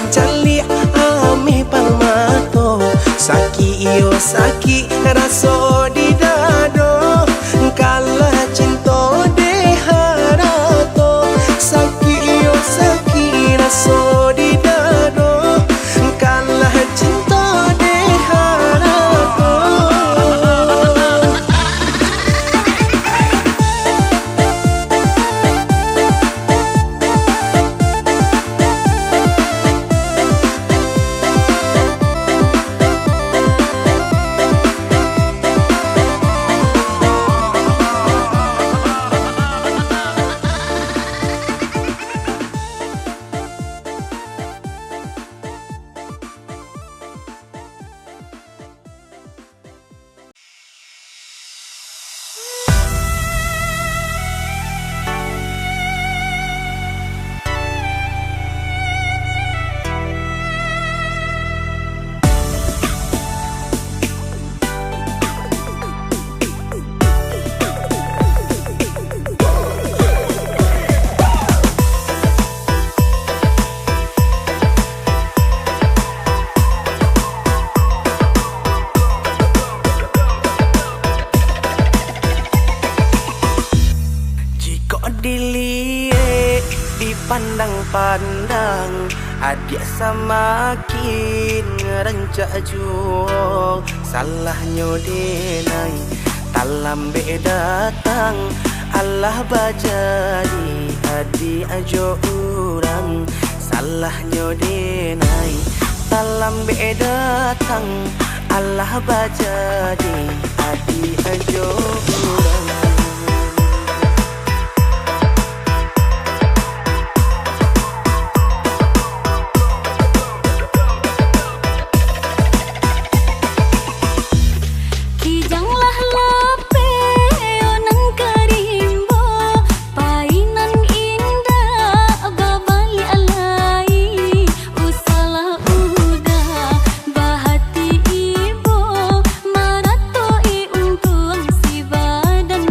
cali ami palmato saki iyo saki raso di dado kalah cinta de harato saki iyo saki raso di dado kalah cinta de harato. Dilihat dipandang-pandang adik semakin rancak jual salahnya denai talam be datang Allah bajadi adik ajo urang salahnya denai talam be datang Allah bajadi adik ajo urang. Badan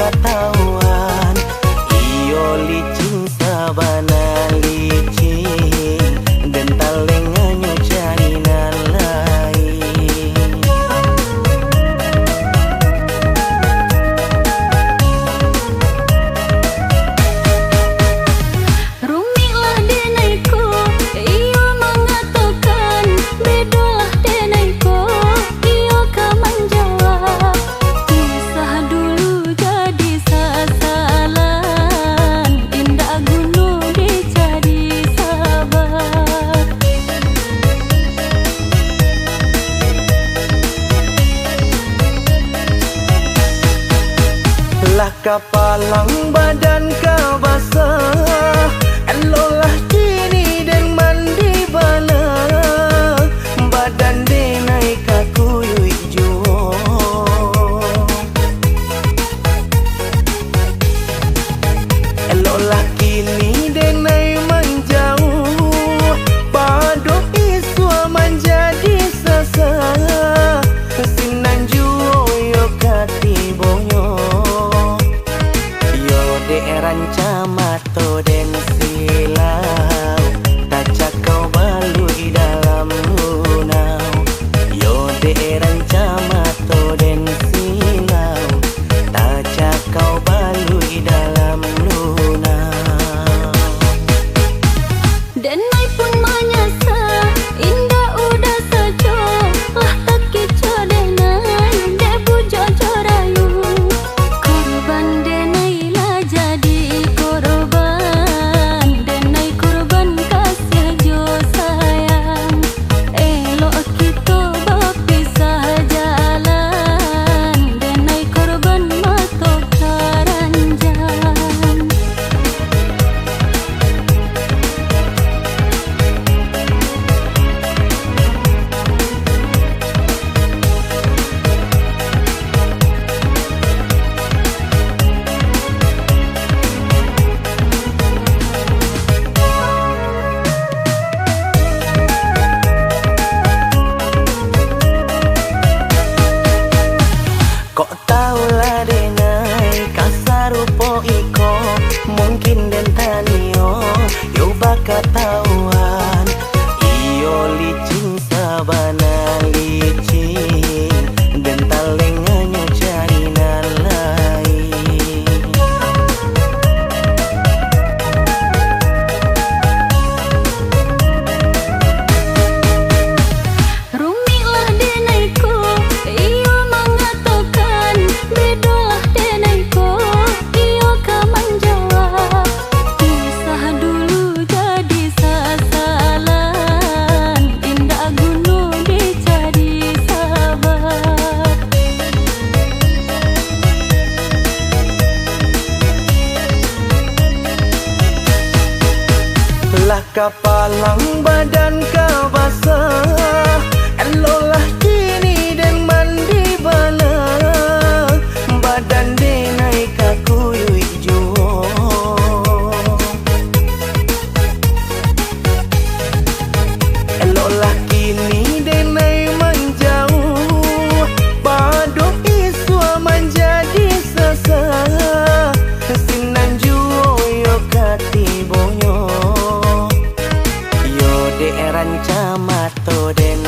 katawan iyo licin sabana licin dan talenganyo cari nalai rumilah denaiku iyo mengatakan bedolah denaiku iyo kaman jawab kisah dulu jadi sasalan indah gunung dicari sabar lah kapalang badan ka basah elolah kini dan mandi bana badan denai kakuyui juo elolah kini denai menjauh padu iswa menjadi sesah sinan juo yo katibonyo rancamato den silau tacak kau balui dalam lunau yo de rancamato den silau tacak kau balui dalam lunau denai pun menyesal indah udah saja lah tak kecoh denai debu jojo rayu korban denai lah jadi korban denai korban kasih jo sayang elok kita berpisah jalan denai korban mato karanjang kok taulah denai kasarupo iko mungkin den tanio yo bakatawan iyo licin sabana licin dan talenganyo cari nalai rumilah denaiku iyo mengatakan bedolah denaiku iyo kaman jawab kisah dulu jadi sasalan indah gunung dicari sabar lah kapalang badan ka basah elolah kini dan mandi bana badan denai kakuyui juo elolah kini denai menjauh padu iswa menjadi sesah sinan juo yo katibonyo yo de rancamato den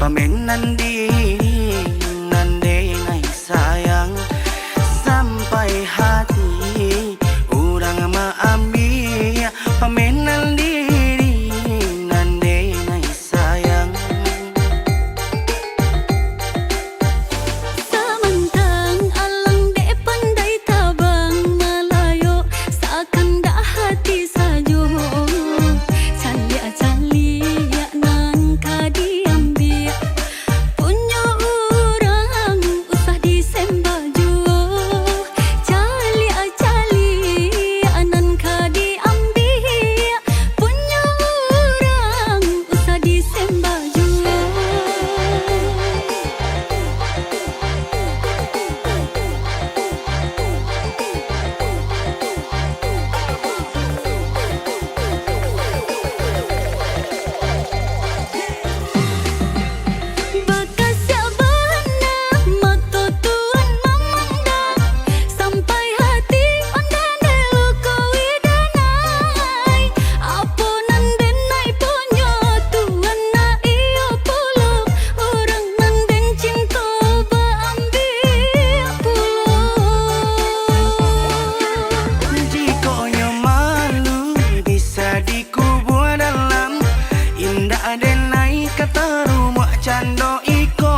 pamenan diri nande nai sayang sampai hati urang maambi pamenan diri nande nai sayang. Samantang alang dek pandai tabang malayo seakan dak hati sajo calia nan kadiambil punya orang usah disembaju calia nan kadiambil punya orang usah disembaju. Bakas sabana mata tuan memandang sampai hati ondan delu kawidanai apunan denai punya tuan na iyo pulung orang nanden cinta baambil pulung. Jikonya malu bisa dikubur dalam indah denai kata rumah cando iko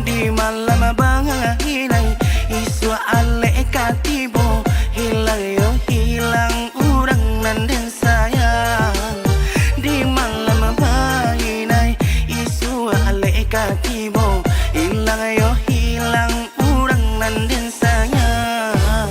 di malam banginai isu ale katibo hilang yo hilang urang nanden sayang di malam banginai isu ale katibo hilang yo hilang urang nanden sayang.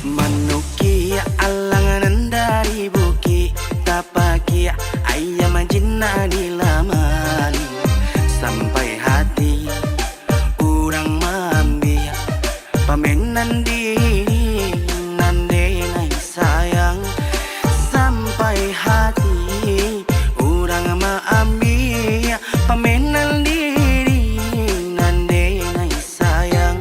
Manukia alangan dari buki tapaki ayam jinna di laman sampai hati urang mambi pamenan diri nande nai sayang sampai hati urang maambi pamenan diri nande nai sayang.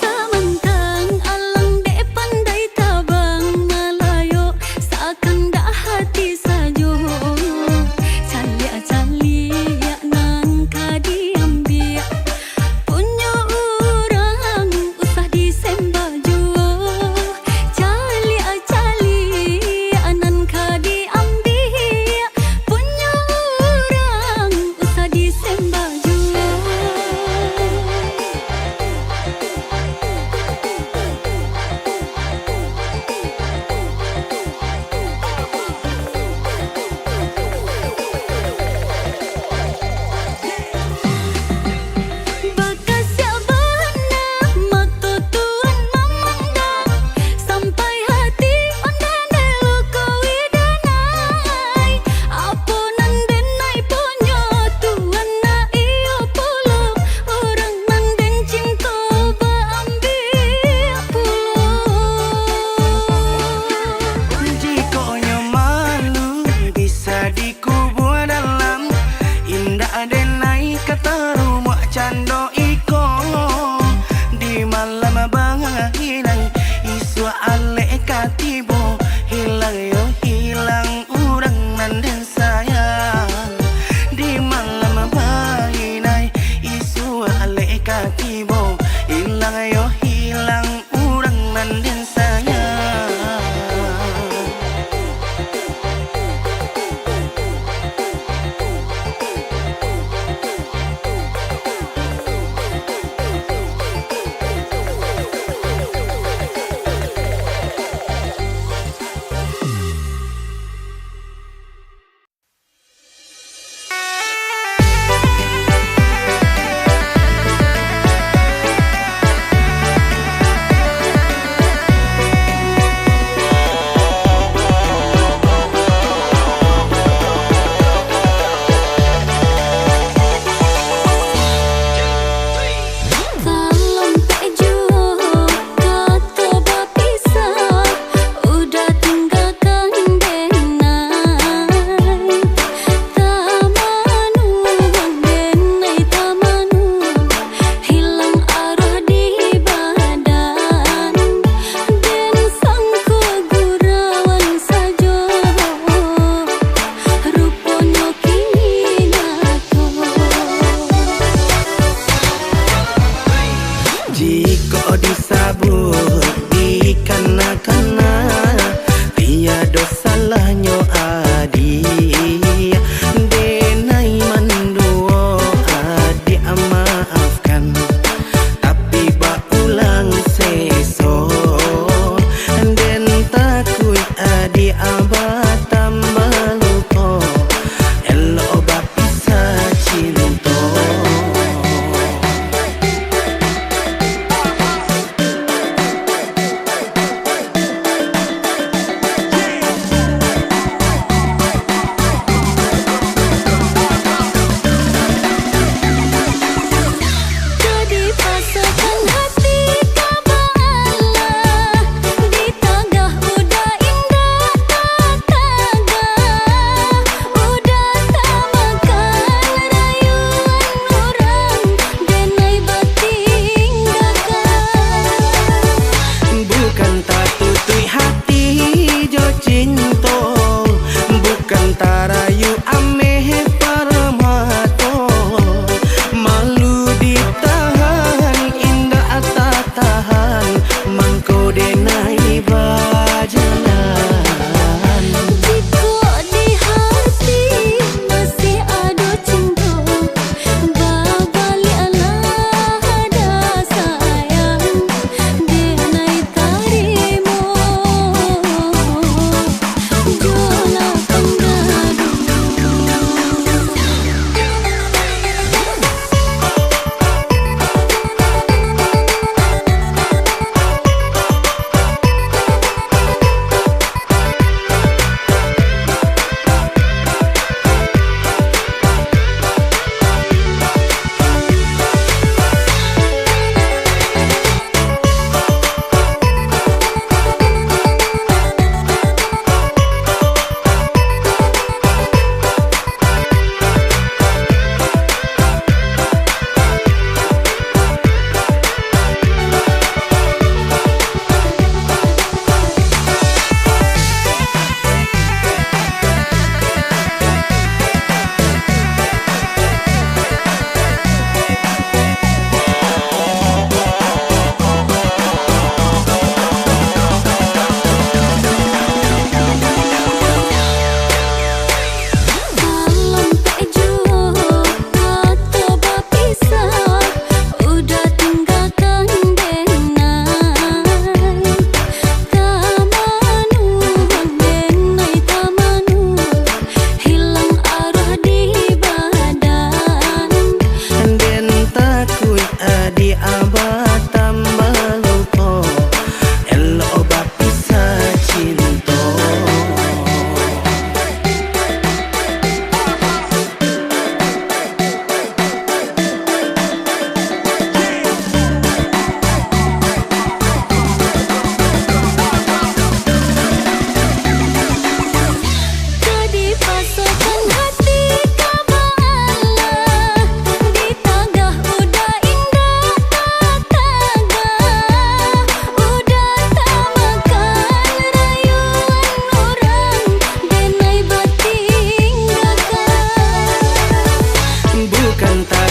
Samantang alang dek pandai tabang malayo seakan dak hati sajo calia nan kadiambil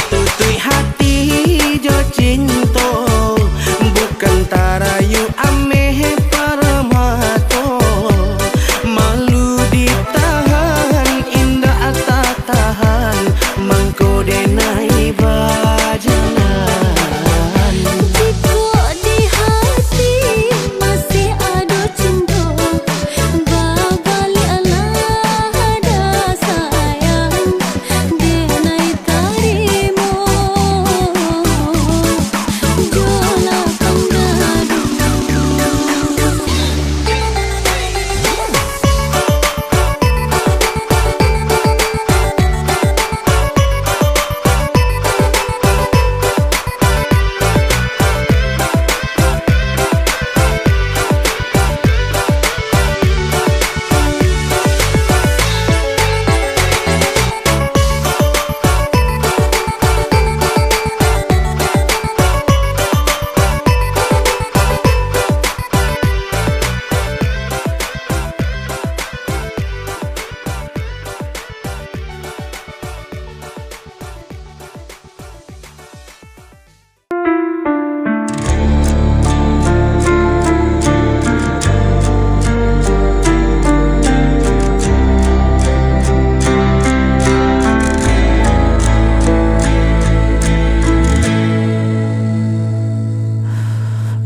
tutui hati jo cinto, bukan tarayu ameh parmato. Malu ditahan, indah tak tahan, mangko denai bajalan. Jika di hati masih ada cinta, babali Allah ada sayang, denai tarimo jola pangadu.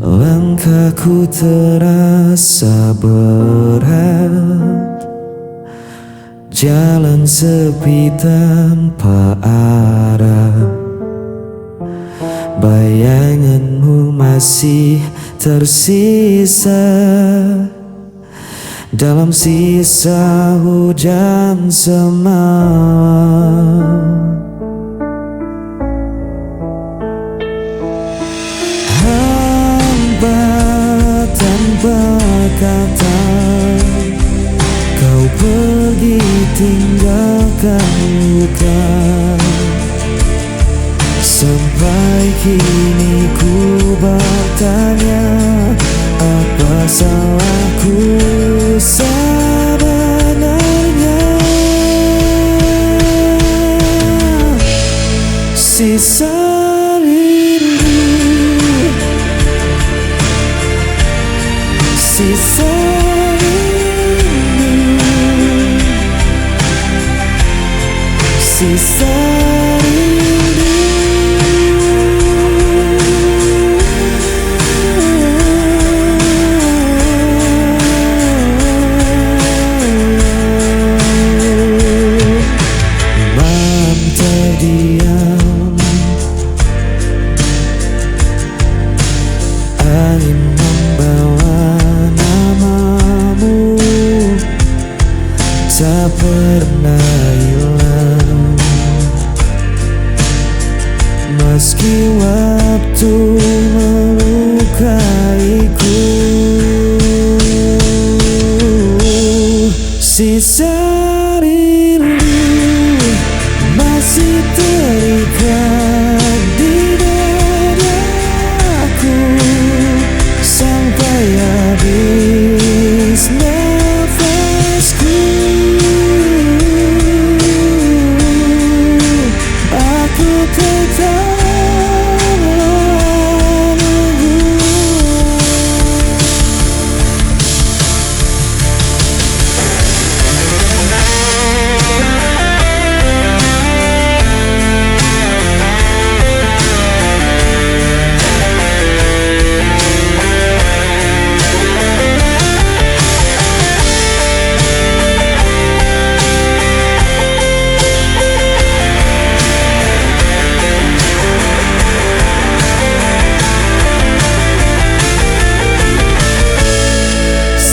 Langkahku terasa berat, jalan sepi tanpa arah. Bayanganmu masih tersisa dalam sisa hujan semalam. Tanpa kata kau pergi tinggalkan luka, sampai kini ku bertanya, apa salahku sebenarnya? Sisa sisa rindu, sisa rindu. Malam terdiam, angin membawa namamu, tak pernah hilang. Meski waktu melukaiku, sisa rindu masih terikat di dadaku, sampai habis nafasku. Aku tetap menunggu.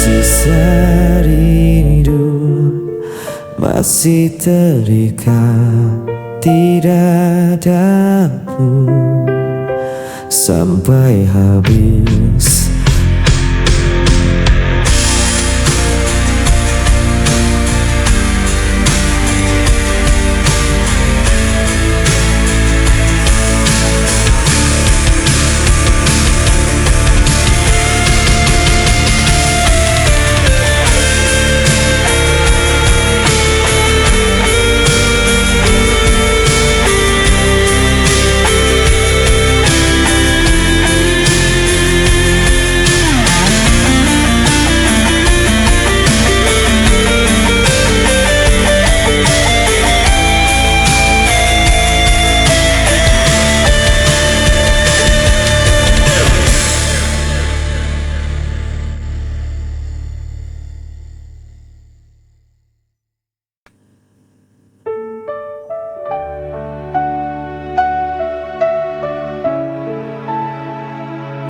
Sisa rindu masih terikat di dadaku, sampai habis.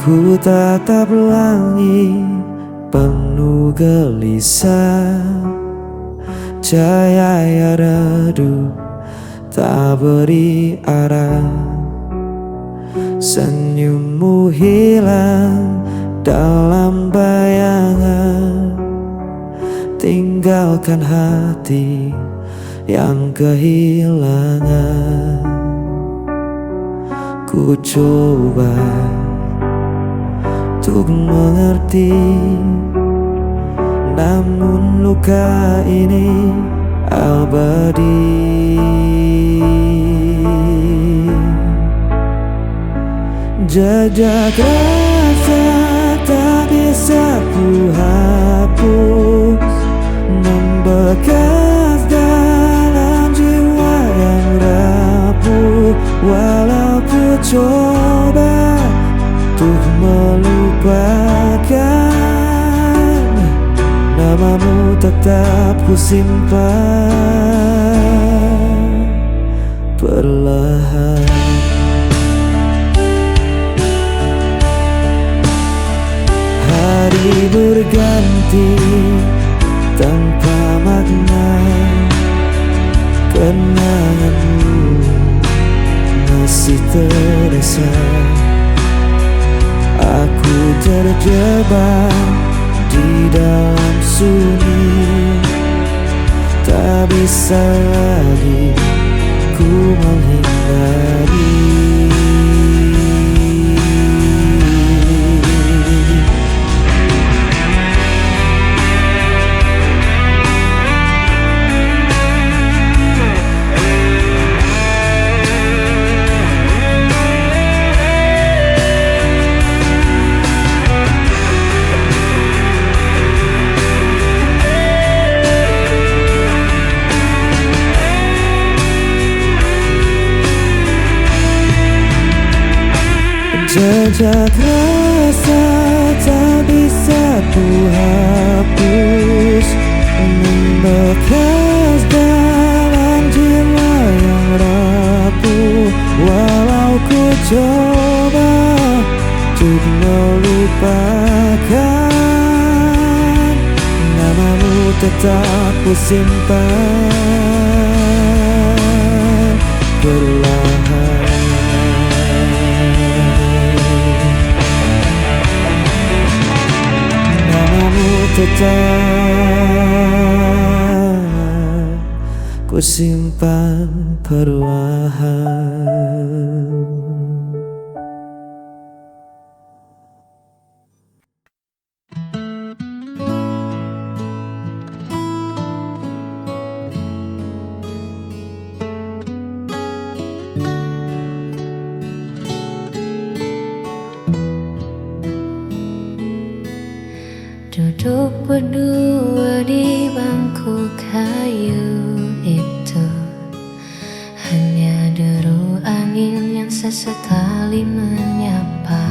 Ku tatap langit penuh gelisah, cahaya redup tak beri arah. Senyummu hilang dalam bayangan, tinggalkan hati yang kehilangan. Ku coba untuk mengerti, namun luka ini abadi. Jejak rasa tak bisa ku hapus, membekas dalam jiwa yang rapuh. Walau ku coba untuk melupakan, namamu tetap ku simpan perlahan. Hari berganti tanpa makna, kenanganmu masih terasa. Aku terjebak di dalam sunyi, tak bisa lagi ku menghindari. Jejak rasa tak bisa ku hapus, membekas dalam jiwa yang rapuh. Walau ku coba untuk melupakan, namamu tetap ku simpan perlahan. Tetap ku simpan perlahan. Duduk berdua di bangku kayu itu, hanya deru angin yang sesekali menyapa.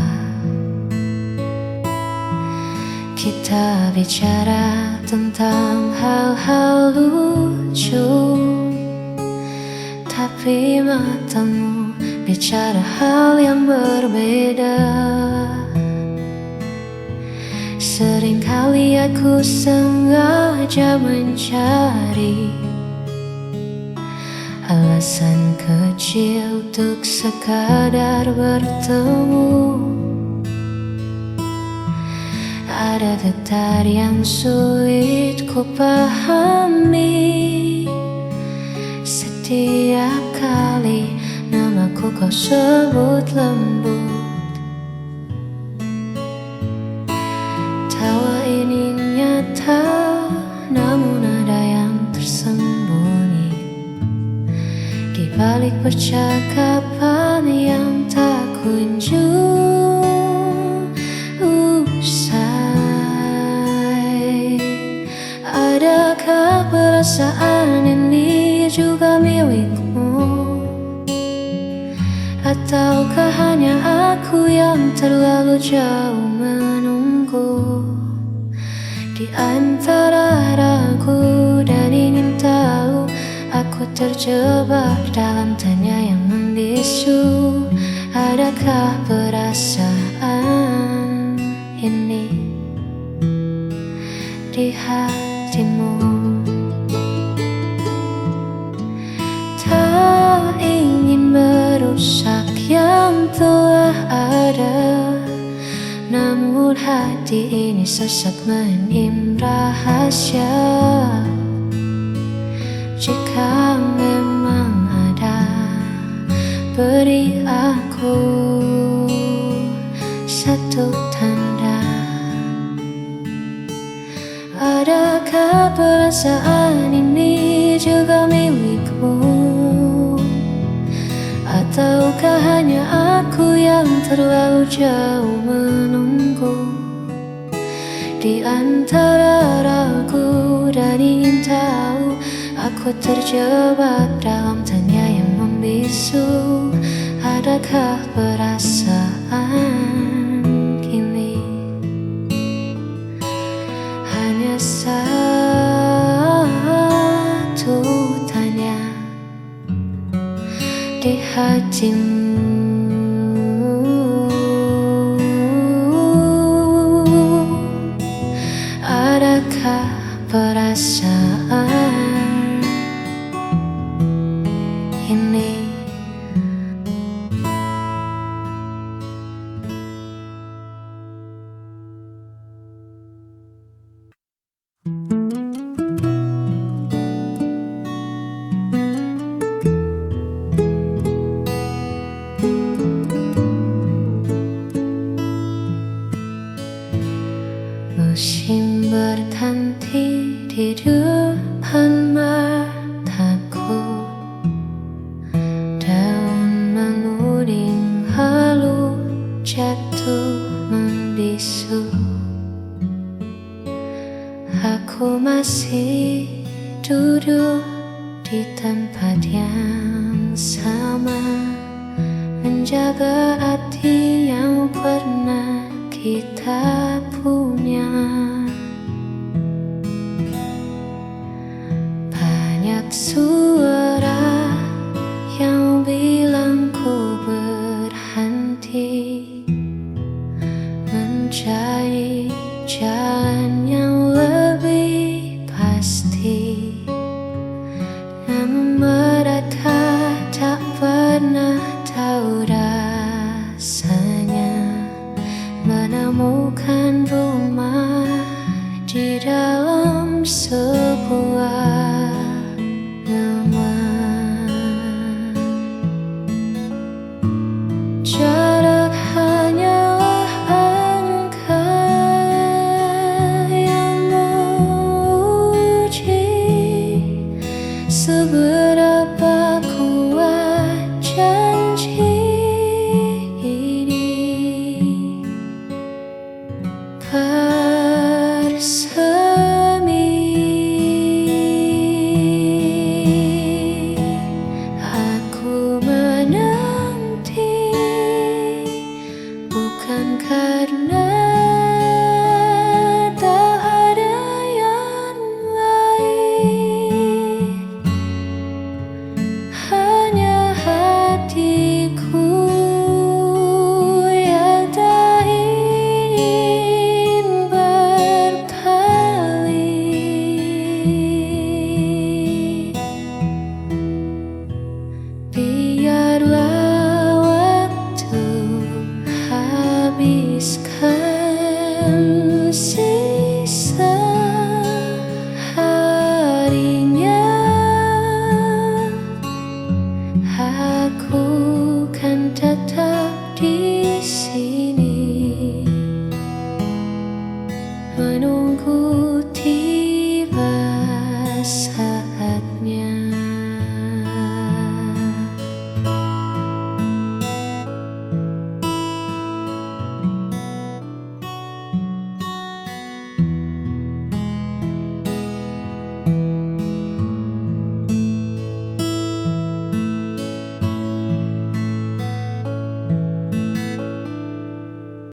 Kita bicara tentang hal-hal lucu, tapi matamu bicara hal yang berbeda. Seringkali aku sengaja mencari alasan kecil untuk sekadar bertemu. Ada getar yang sulit ku pahami setiap kali namaku kau sebut lembut. Tawa ini nyata, namun ada yang tersembunyi di balik percakapan yang tak kunjung usai. Adakah perasaan ini juga milikmu? Ataukah hanya aku yang terlalu jauh menunggu? Di antara ragu dan ingin tahu, aku terjebak dalam tanya yang membisu. Adakah perasaan tiada, namun hati ini sesak menyimpan rahasia. Jika memang ada, beri aku satu tanda. Adakah perasaan ini juga milikmu? Ataukah hanya aku yang terlalu jauh menunggu? Di antara ragu dan ingin tahu, aku terjebak dalam tanya yang membisu. Adakah perasaan kini hanya satu tanya di hatimu? Adakah perasaan ini? Musim berganti di depan mataku, daun menguning halu jatuh membisu. Aku masih duduk di tempat yang sama, menjaga hati yang pernah kita